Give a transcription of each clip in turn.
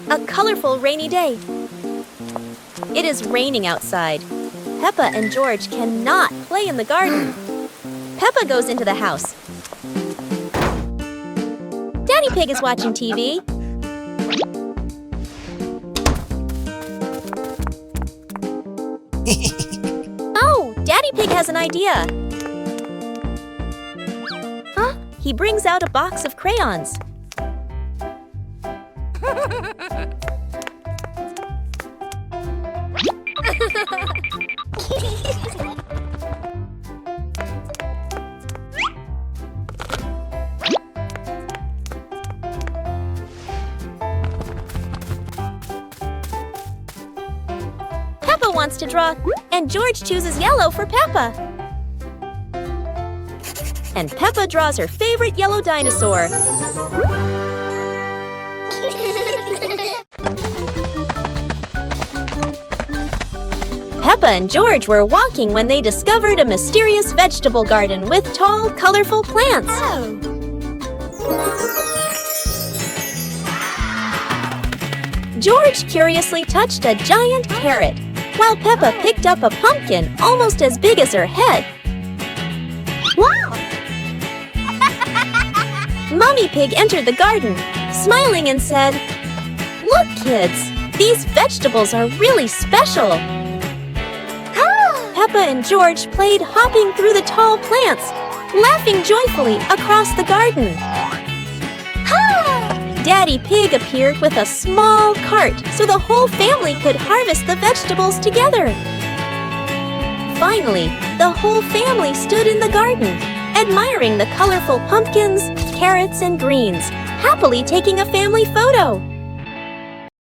A colorful rainy day. It is raining outside. Peppa and George cannot play in the garden. Peppa goes into the house. Daddy Pig is watching TV. Oh, Daddy Pig has an idea. Huh? He brings out a box of crayons. Peppa wants to draw, and George chooses yellow for Peppa. And Peppa draws her favorite yellow dinosaur. Peppa and George were walking when they discovered a mysterious vegetable garden with tall, colorful plants. George curiously touched a giant carrot, while Peppa picked up a pumpkin almost as big as her head. Wow! Mummy Pig entered the garden, smiling and said, "Look, kids, these vegetables are really special." Peppa and George played hopping through the tall plants, laughing joyfully across the garden. Daddy Pig appeared with a small cart so the whole family could harvest the vegetables together. Finally, the whole family stood in the garden, admiring the colorful pumpkins, carrots, and greens, happily taking a family photo.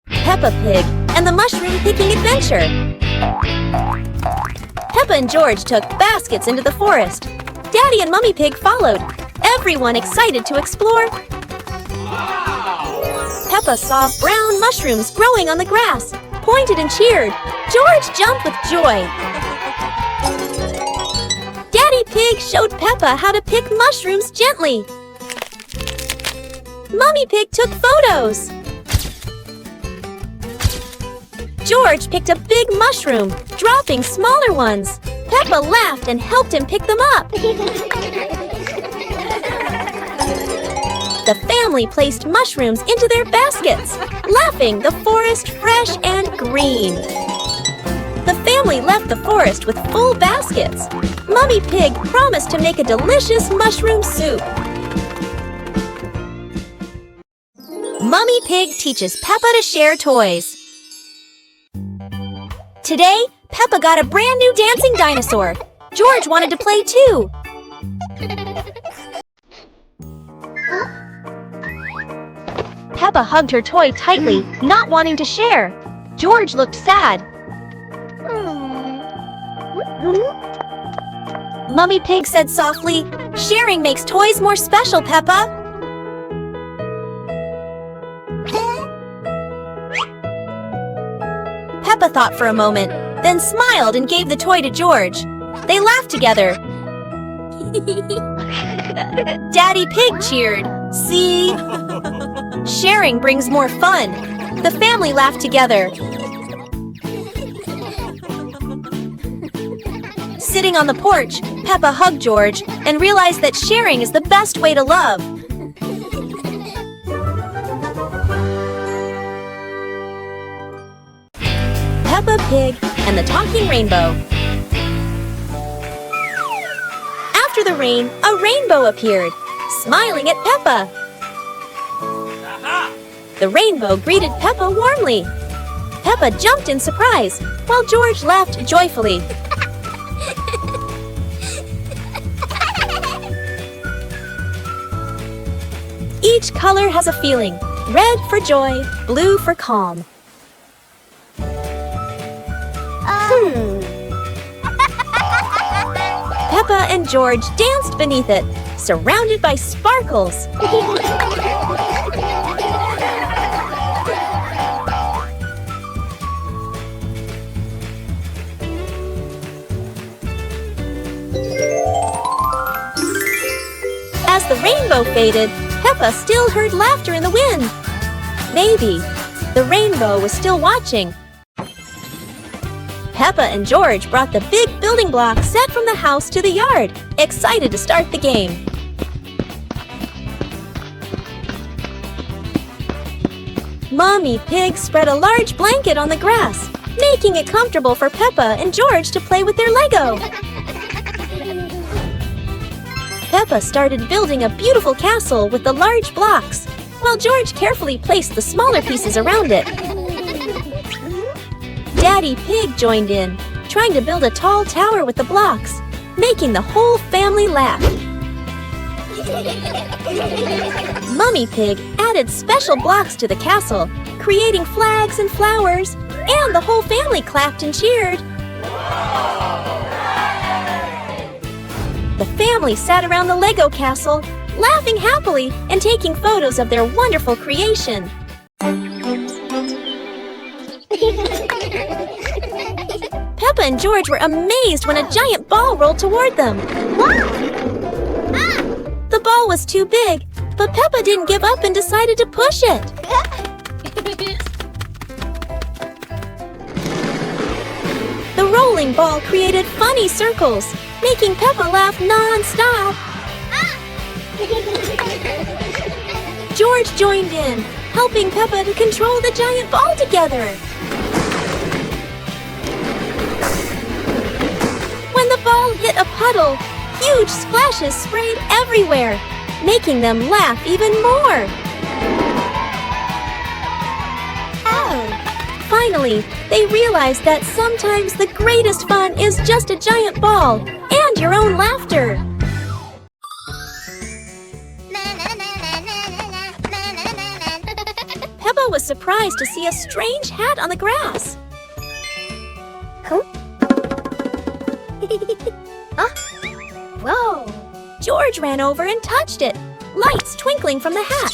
Peppa Pig and the Mushroom Picking Adventure. Peppa and George took baskets into the forest. Daddy and Mummy Pig followed, everyone excited to explore. Peppa saw brown mushrooms growing on the grass, pointed and cheered. George jumped with joy. Daddy Pig showed Peppa how to pick mushrooms gently. Mummy Pig took photos. George picked a big mushroom, dropping smaller ones. Peppa laughed and helped him pick them up. The family placed mushrooms into their baskets, laughing, the forest fresh and green. The family left the forest with full baskets. Mummy Pig promised to make a delicious mushroom soup. Mummy Pig teaches Peppa to share toys. Today, Peppa got a brand new dancing dinosaur. George wanted to play too. Peppa hugged her toy tightly, not wanting to share. George looked sad. Mummy Pig said softly, "Sharing makes toys more special, Peppa." Peppa thought for a moment, then smiled and gave the toy to George. They laughed together. Daddy Pig cheered. "See? Sharing brings more fun." The family laughed together. Sitting on the porch, Peppa hugged George and realized that sharing is the best way to love. Peppa Pig and the Talking Rainbow. After the rain, a rainbow appeared, smiling at Peppa. The rainbow greeted Peppa warmly. Peppa jumped in surprise, while George laughed joyfully. Each color has a feeling. Red for joy, blue for calm. Peppa and George danced beneath it, surrounded by sparkles. As the rainbow faded, Peppa still heard laughter in the wind. Maybe The rainbow was still watching. Peppa and George brought the big building block set from the house to the yard, excited to start the game. Mommy Pig spread a large blanket on the grass, making it comfortable for Peppa and George to play with their Lego. Peppa started building a beautiful castle with the large blocks, while George carefully placed the smaller pieces around it. Daddy Pig joined in, trying to build a tall tower with the blocks, making the whole family laugh. Mummy Pig added special blocks to the castle, creating flags and flowers, and the whole family clapped and cheered. The family sat around the Lego castle, laughing happily and taking photos of their wonderful creation. Peppa and George were amazed when a giant ball rolled toward them. The ball was too big, but Peppa didn't give up and decided to push it. The rolling ball created funny circles, making Peppa laugh non-stop. George joined in, helping Peppa to control the giant ball together. When the ball hit a puddle, huge splashes sprayed everywhere, making them laugh even more. Finally, they realized that sometimes the greatest fun is just a giant ball and your own laughter. Peppa was surprised to see a strange hat on the grass. Whoa! George ran over and touched it, lights twinkling from the hat.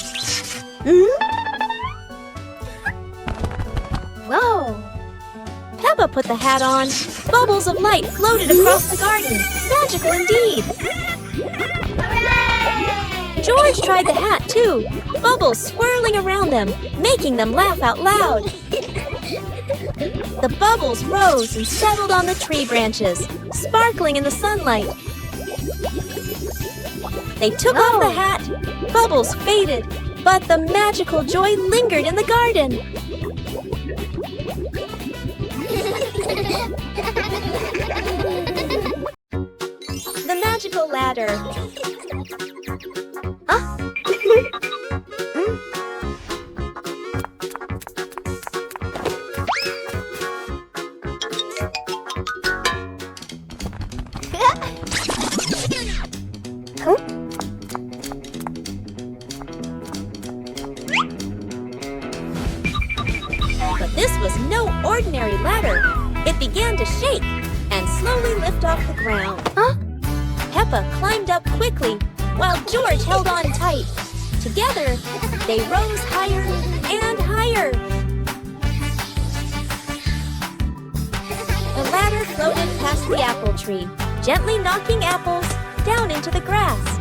Whoa! Peppa put the hat on. Bubbles of light floated across the garden. Magical indeed! George tried the hat too, bubbles swirling around them, making them laugh out loud. The bubbles rose and settled on the tree branches, sparkling in the sunlight. They took off the hat, bubbles faded, but the magical joy lingered in the garden. The magical ladder. But this was no ordinary ladder. It began to shake and slowly lift off the ground. Peppa climbed up quickly while George held on tight. Together, they rose higher and higher. The ladder floated past the apple tree, gently knocking apples down into the grass.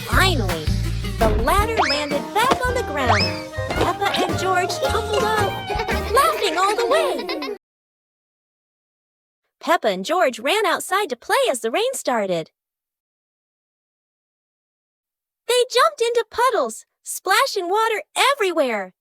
Finally, the ladder landed back on the ground. Peppa and George tumbled off, laughing all the way. Peppa and George ran outside to play as the rain started. They jumped into puddles, splashing water everywhere.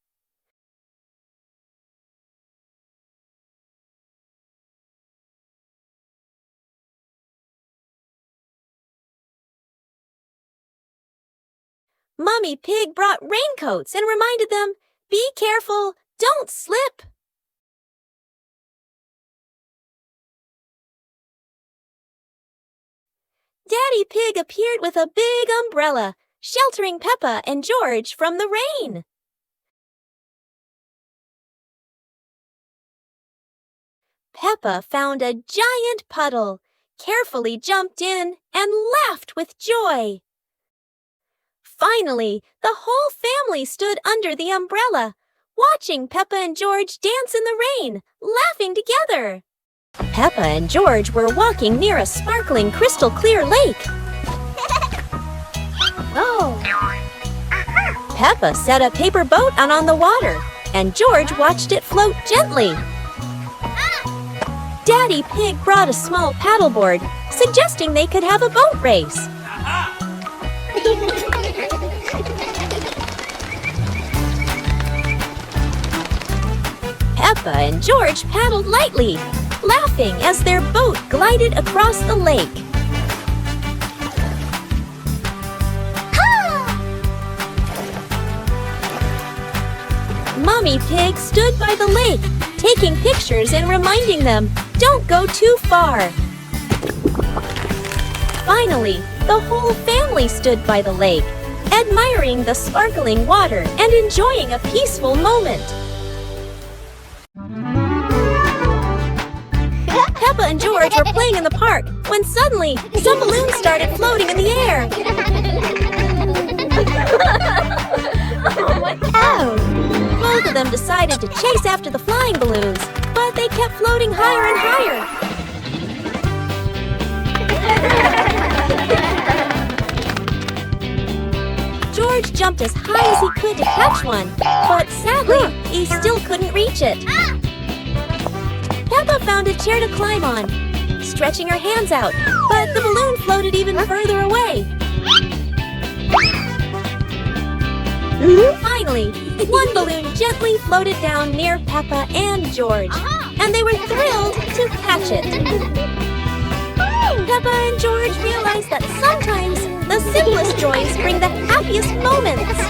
Mummy Pig brought raincoats and reminded them, "Be careful, don't slip." Daddy Pig appeared with a big umbrella, sheltering Peppa and George from the rain. Peppa found a giant puddle, carefully jumped in, and laughed with joy. Finally, the whole family stood under the umbrella, watching Peppa and George dance in the rain, laughing together. Peppa and George were walking near a sparkling crystal-clear lake. Peppa set a paper boat out on the water, and George watched it float gently. Daddy Pig brought a small paddleboard, suggesting they could have a boat race. Peppa and George paddled lightly, laughing as their boat glided across the lake. Mommy Pig stood by the lake, taking pictures and reminding them, "Don't go too far." Finally, the whole family stood by the lake, admiring the sparkling water and enjoying a peaceful moment. Peppa and George were playing in the park when suddenly some balloons started floating in the air. Oh! Both of them decided to chase after the flying balloons, but they kept floating higher and higher. George jumped as high as he could to catch one, but sadly, he still couldn't reach it. Peppa found a chair to climb on, stretching her hands out, but the balloon floated even further away. Finally, one balloon gently floated down near Peppa and George, and they were thrilled to catch it. Peppa and George realized that sometimes the simplest joys bring the happiest moments.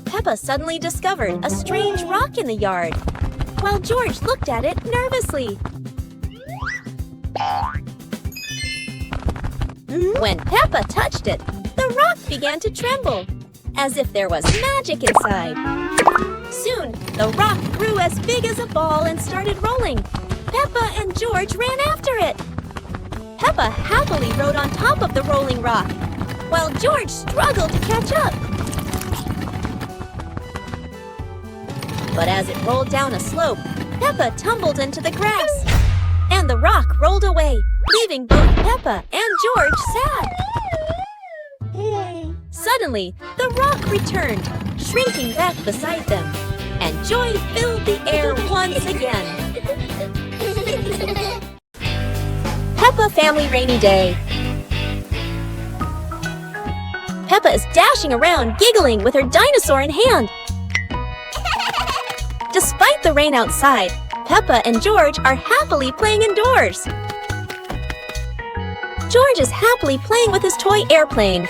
Peppa suddenly discovered a strange rock in the yard, while George looked at it nervously. When Peppa touched it, the rock began to tremble, as if there was magic inside. Soon, the rock grew as big as a ball and started rolling. Peppa and George ran after it. Peppa happily rode on top of the rolling rock, while George struggled to catch up. But as it rolled down a slope, Peppa tumbled into the grass, and the rock rolled away, leaving both Peppa and George sad. Suddenly, the rock returned, shrinking back beside them, and joy filled the air once again. Peppa Family Rainy Day. Peppa is dashing around, giggling with her dinosaur in hand. Despite the rain outside, Peppa and George are happily playing indoors. George is happily playing with his toy airplane.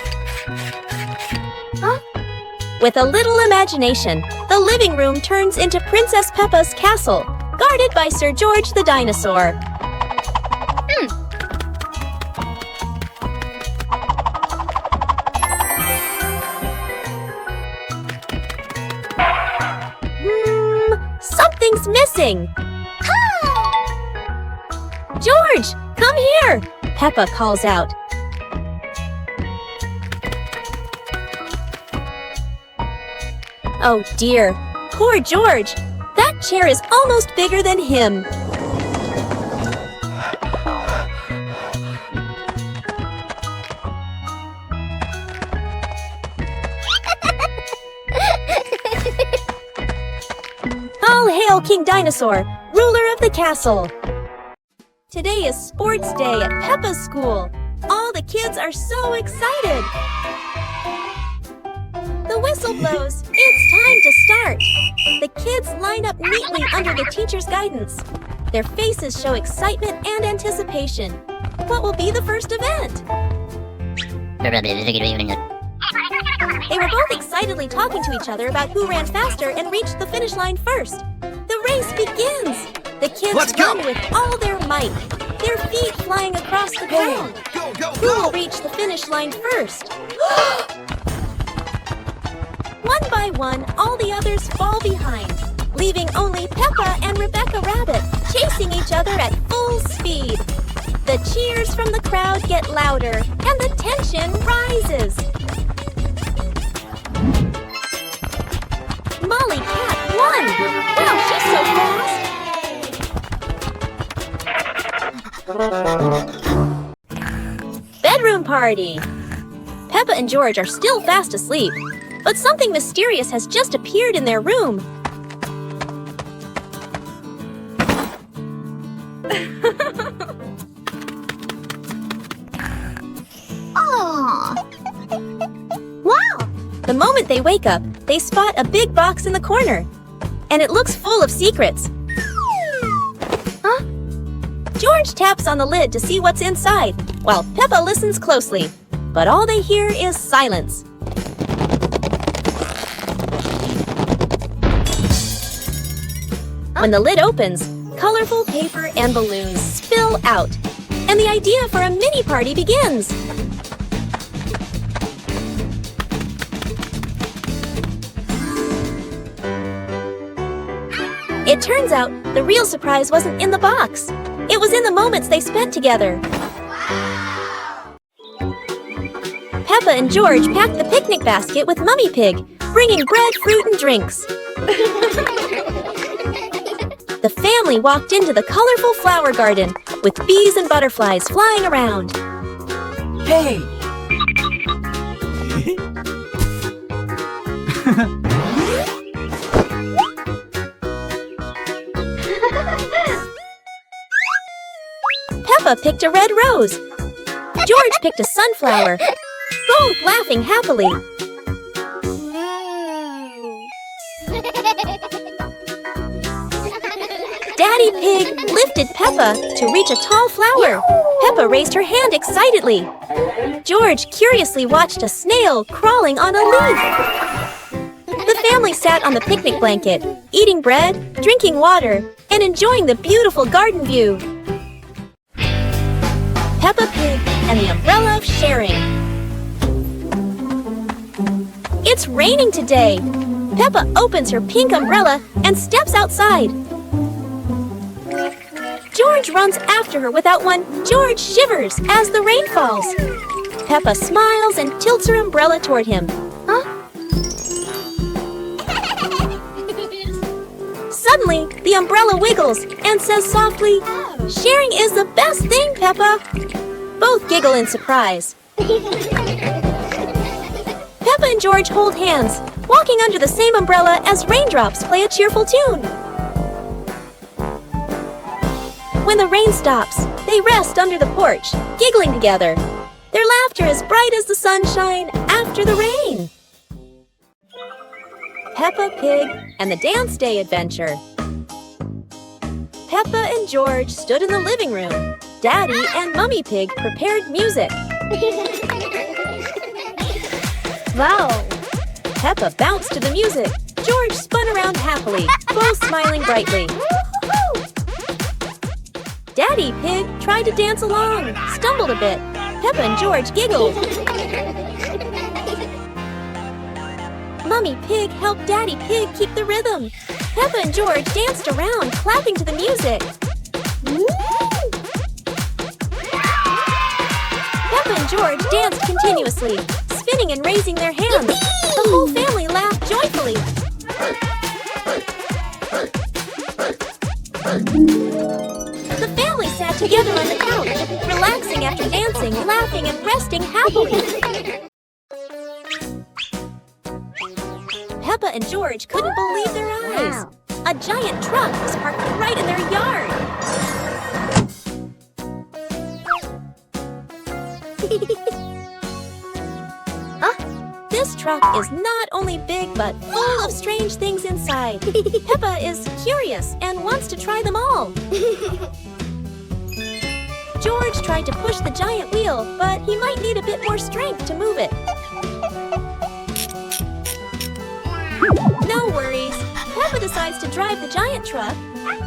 With a little imagination, the living room turns into Princess Peppa's castle, guarded by Sir George the dinosaur. Something's missing. George, come here, Peppa calls out. Oh dear, poor George. That chair is almost bigger than him. All hail King Dinosaur, ruler of the castle. Today is sports day at Peppa's school. All the kids are so excited. The whistle blows. It's time to start. The kids line up neatly under the teacher's guidance. Their faces show excitement and anticipation. What will be the first event? They were both excitedly talking to each other about who ran faster and reached the finish line first. The race begins. The kids run with all their might, their feet flying across the ground. Who will reach the finish line first? One by one, all the others fall behind, leaving only Peppa and Rebecca Rabbit chasing each other at full speed. The cheers from the crowd get louder, and the tension rises. Molly Cat won! Wow, she's so fast! party! Peppa and George are still fast asleep, but something mysterious has just appeared in their room. Wow! The moment they wake up, they spot a big box in the corner, and it looks full of secrets. Huh? George taps on the lid to see what's inside, while Peppa listens closely, but all they hear is silence. When the lid opens, colorful paper and balloons spill out, and the idea for a mini party begins. It turns out the real surprise wasn't in the box. It was in the moments they spent together. Peppa and George packed the picnic basket with Mummy Pig, bringing bread, fruit, and drinks. The family walked into the colorful flower garden with bees and butterflies flying around. Hey! Peppa picked a red rose. George picked a sunflower, both laughing happily. Daddy Pig lifted Peppa to reach a tall flower. Peppa raised her hand excitedly. George curiously watched a snail crawling on a leaf. The family sat on the picnic blanket, eating bread, drinking water, and enjoying the beautiful garden view. Peppa Pig and the Umbrella of Sharing. It's raining today. Peppa opens her pink umbrella and steps outside. George runs after her without one. George shivers as the rain falls. Peppa smiles and tilts her umbrella toward him. Huh? Suddenly, the umbrella wiggles and says softly, "Sharing is the best thing, Peppa." Both giggle in surprise. Peppa and George hold hands, walking under the same umbrella as raindrops play a cheerful tune. When the rain stops, they rest under the porch, giggling together. Their laughter is bright as the sunshine after the rain. Peppa Pig and the Dance Day Adventure. Peppa and George stood in the living room. Daddy and Mummy Pig prepared music. Wow! Peppa bounced to the music. George spun around happily, both smiling brightly. Daddy Pig tried to dance along, stumbled a bit. Peppa and George giggled. Mummy Pig helped Daddy Pig keep the rhythm. Peppa and George danced around, clapping to the music. Peppa and George danced continuously, spinning and raising their hands. The whole family laughed joyfully. The family sat together on the couch, relaxing after dancing, laughing, and resting happily. Peppa and George couldn't believe their eyes. A giant truck was parked right in their yard. This truck is not only big, but full of strange things inside. Peppa is curious and wants to try them all. George tried to push the giant wheel, but he might need a bit more strength to move it. No worries. Peppa decides to drive the giant truck,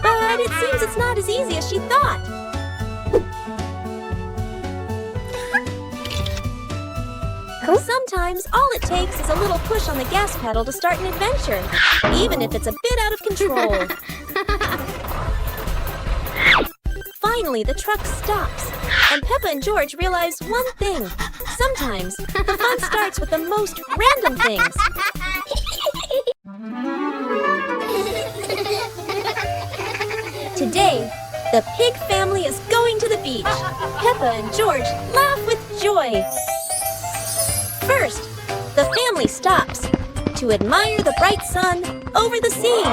but it seems it's not as easy as she thought. Sometimes all it takes is a little push on the gas pedal to start an adventure, even if it's a bit out of control. Finally, the truck stops, and Peppa and George realize one thing. Sometimes the fun starts with the most random things. Today, the pig family is going to the beach. Peppa and George laugh with joy. First, the family stops to admire the bright sun over the sea.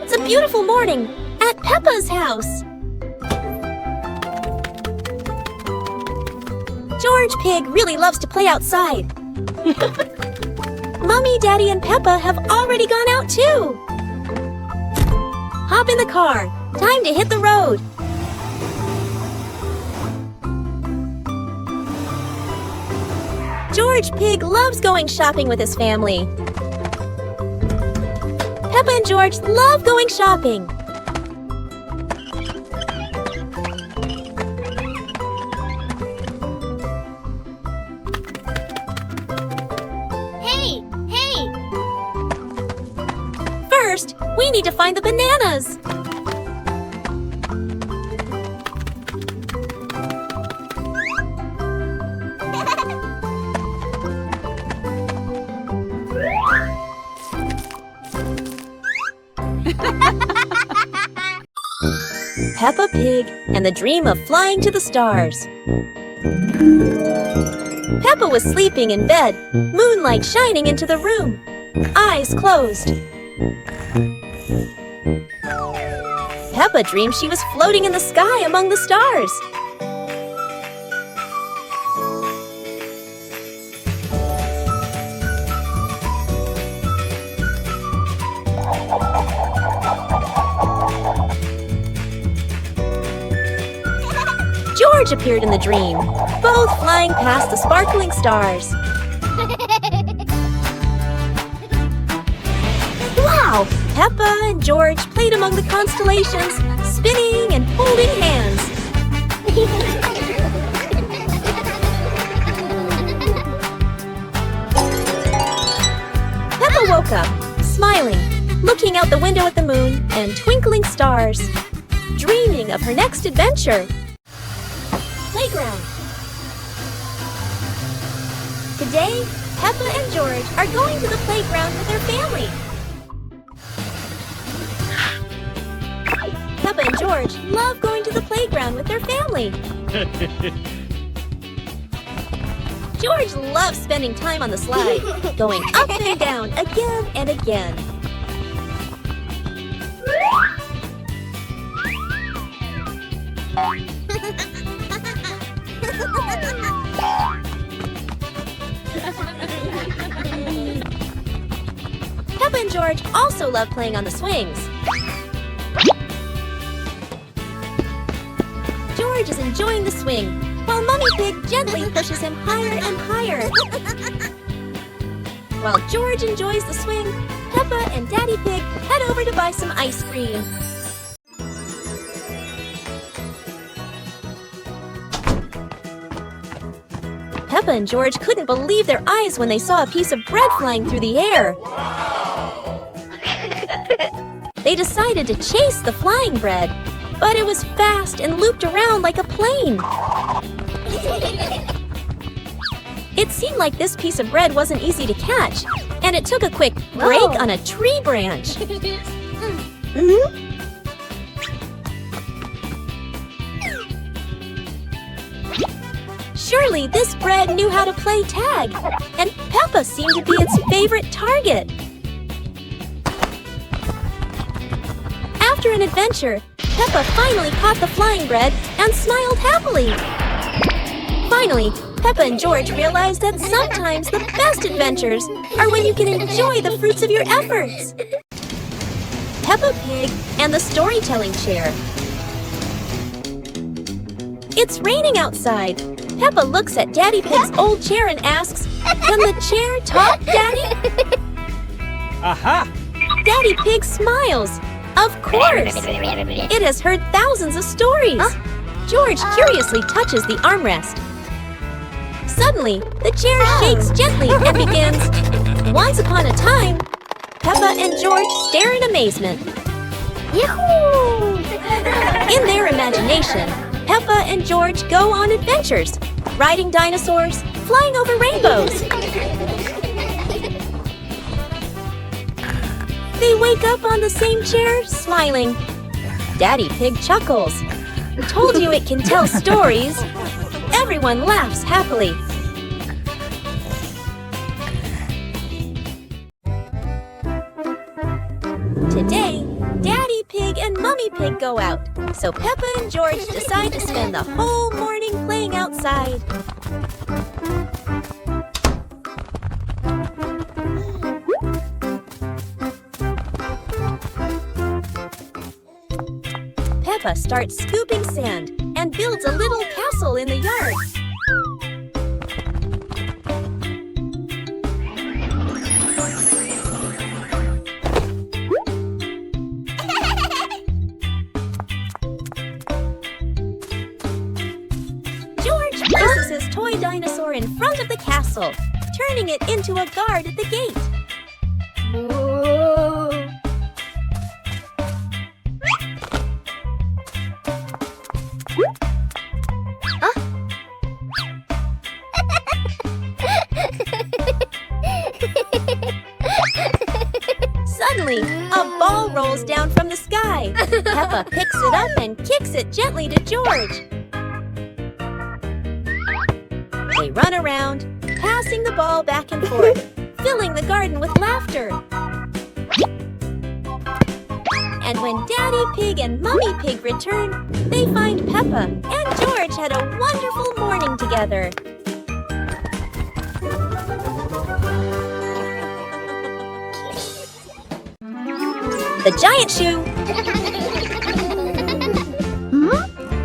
It's a beautiful morning at Peppa's house. George Pig really loves to play outside. Mommy, Daddy, and Peppa have already gone out too. Hop in the car. Time to hit the road. George Pig loves going shopping with his family. Peppa and George love going shopping. Hey! First, we need to find the bananas. Peppa Pig and the dream of flying to the stars. Peppa was sleeping in bed, moonlight shining into the room, eyes closed. Peppa dreamed she was floating in the sky among the stars. George appeared in the dream, both flying past the sparkling stars. Wow! Peppa and George played among the constellations, spinning and holding hands. Peppa woke up, smiling, looking out the window at the moon and twinkling stars, dreaming of her next adventure. Playground. Today, Peppa and George are going to the playground with their family. Peppa and George love going to the playground with their family. George loves spending time on the slide, going up and down again and again. Peppa and George also love playing on the swings. George is enjoying the swing, while Mummy Pig gently pushes him higher and higher. While George enjoys the swing, Peppa and Daddy Pig head over to buy some ice cream. Peppa and George couldn't believe their eyes when they saw a piece of bread flying through the air. They decided to chase the flying bread, but it was fast and looped around like a plane. It seemed like this piece of bread wasn't easy to catch, and it took a quick break on a tree branch. Surely this bread knew how to play tag, and Peppa seemed to be its favorite target. After an adventure, Peppa finally caught the flying bread and smiled happily. Finally, Peppa and George realized that sometimes the best adventures are when you can enjoy the fruits of your efforts. Peppa Pig and the storytelling chair. It's raining outside. Peppa looks at Daddy Pig's old chair and asks, "Can the chair talk, Daddy?" Aha! Daddy Pig smiles. Of course! It has heard thousands of stories. George curiously touches the armrest. Suddenly, the chair shakes gently and begins. Once upon a time, Peppa and George stare in amazement. Yahoo! In their imagination, Peppa and George go on adventures, riding dinosaurs, flying over rainbows. They wake up on the same chair, smiling. Daddy Pig chuckles. Told you it can tell stories. Everyone laughs happily. Today, Daddy Pig and Mummy Pig go out, so Peppa and George decide to spend the whole morning playing outside. Peppa starts scooping sand and builds a little castle in the yard. George places his toy dinosaur in front of the castle, turning it into a guard at the gate. Suddenly, a ball rolls down from the sky. Peppa picks it up and kicks it gently to George. They run around, passing the ball back and forth, filling the garden with laughter. And when Daddy Pig and Mummy Pig return, they find Peppa and George had a wonderful morning together. The giant shoe!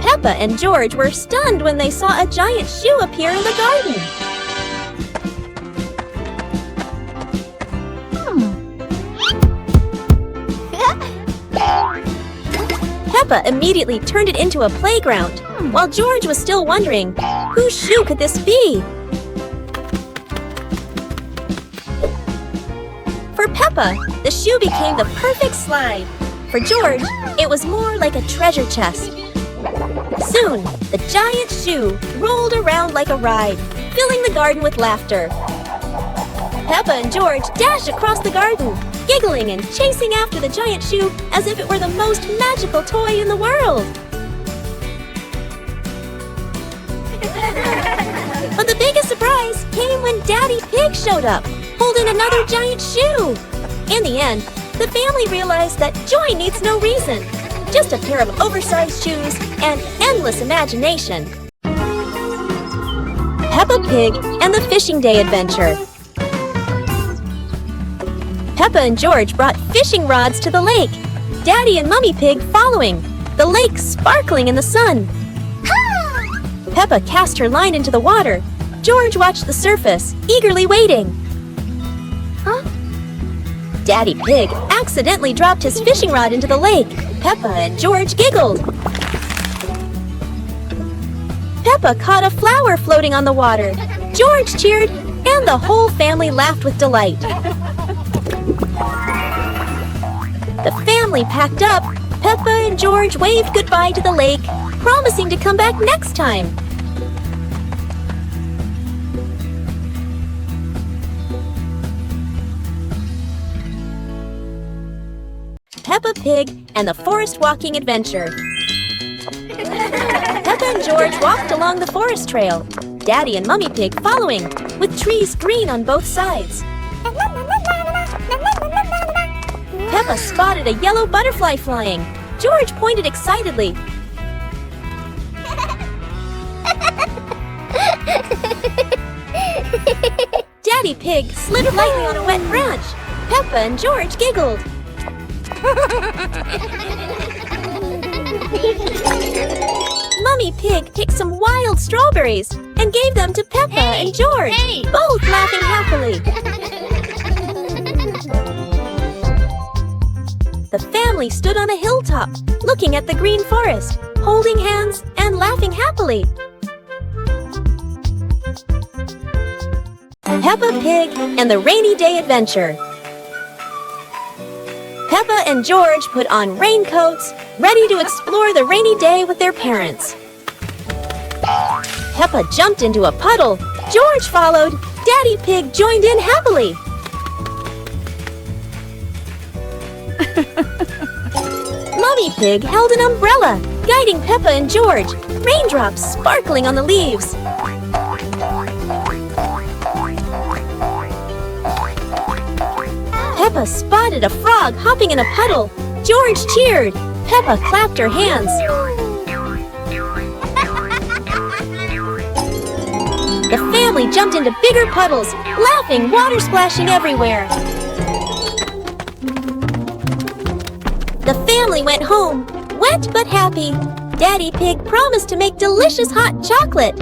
Peppa and George were stunned when they saw a giant shoe appear in the garden. Peppa immediately turned it into a playground, while George was still wondering, whose shoe could this be? For Peppa, the shoe became the perfect slide. For George, it was more like a treasure chest. Soon, the giant shoe rolled around like a ride, filling the garden with laughter. Peppa and George dashed across the garden, giggling and chasing after the giant shoe as if it were the most magical toy in the world. But the biggest surprise came when Daddy Pig showed up, holding another giant shoe. In the end, the family realized that joy needs no reason, just a pair of oversized shoes and endless imagination. Peppa Pig and the Fishing Day Adventure. Peppa and George brought fishing rods to the lake, Daddy and Mummy Pig following, the lake sparkling in the sun. Peppa cast her line into the water. George watched the surface, eagerly waiting. Daddy Pig accidentally dropped his fishing rod into the lake. Peppa and George giggled. Peppa caught a flower floating on the water. George cheered, and the whole family laughed with delight. The family packed up. Peppa and George waved goodbye to the lake, promising to come back next time. Peppa Pig and the Forest Walking Adventure. Peppa and George walked along the forest trail, Daddy and Mummy Pig following, with trees green on both sides. Peppa spotted a yellow butterfly flying. George pointed excitedly. Daddy Pig slid lightly on a wet branch. Peppa and George giggled. Mummy Pig picked some wild strawberries and gave them to Peppa and George, both laughing happily. family stood on a hilltop, looking at the green forest, holding hands and laughing happily. Peppa Pig and the Rainy Day Adventure. Peppa and George put on raincoats, ready to explore the rainy day with their parents. Peppa jumped into a puddle. George followed. Daddy Pig joined in happily. Mummy Pig held an umbrella, guiding Peppa and George, raindrops sparkling on the leaves. Peppa spotted a frog hopping in a puddle. George cheered. Peppa clapped her hands. The family jumped into bigger puddles, laughing, water splashing everywhere. The family went home, wet but happy. Daddy Pig promised to make delicious hot chocolate.